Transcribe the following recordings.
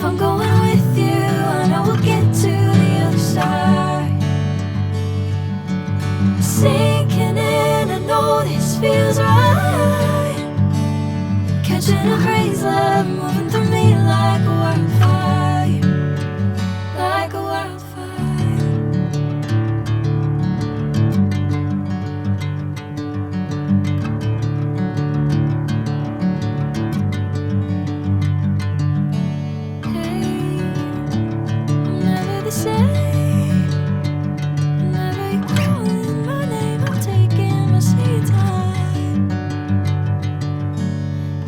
If I'm going with you, I know we'll get to the other side. Sinking in, I know this feels right. Catching a crazy love, moving through me like a wildfire, like a wildfire. Hey, I'm never the same. Whenever you're calling my name, I'm taking my sweet time.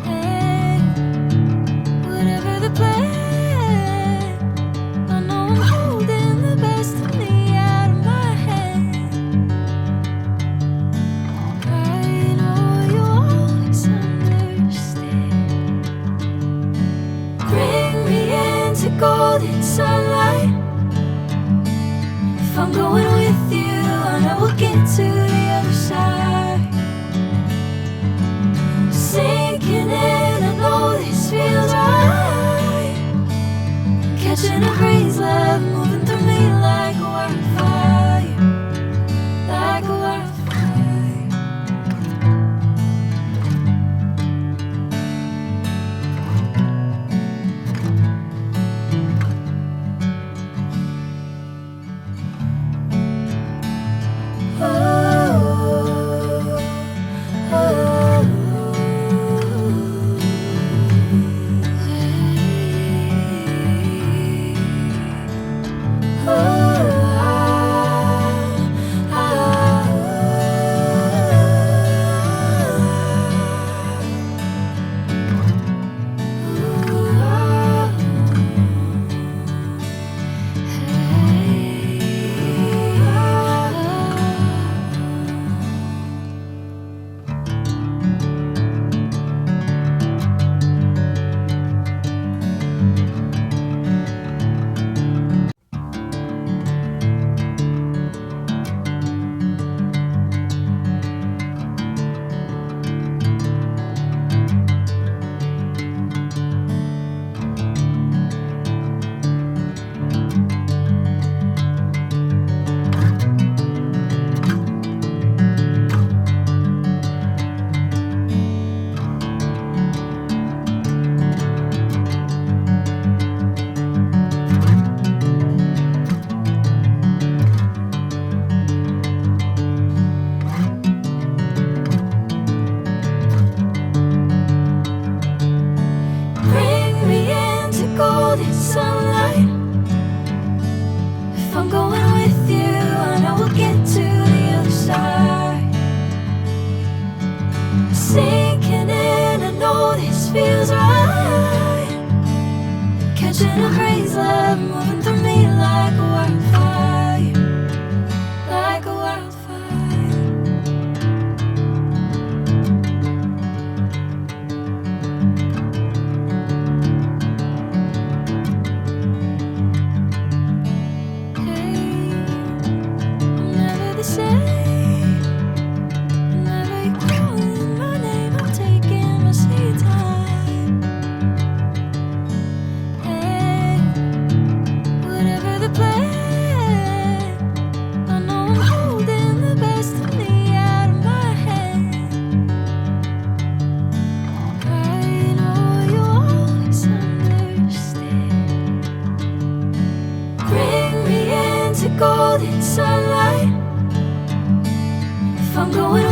Hey, whatever the plan, I know I'm holding the best of me out of my hand. I know you'll always understand. Bring me into golden sunlight. If I'm going with you, I know we'll get to the other side. Sinking in, I know this feels right. Catching a crazy love, moving through me like a wildfire, like a wildfire. Bring me into golden sunlight. If I'm going with you, I know we'll get to the other side. Sinking in, I know this feels right. Catching a crazy love, moving through me like a wildfire, like a wildfire. Hey, I'm never the same. Whenever you're calling my name, I'm taking my sweet time. Hey, whatever the plan, I know I'm holding the best of me out of my hand. I know you'll always understand. Bring me into golden sunlight. If I'm going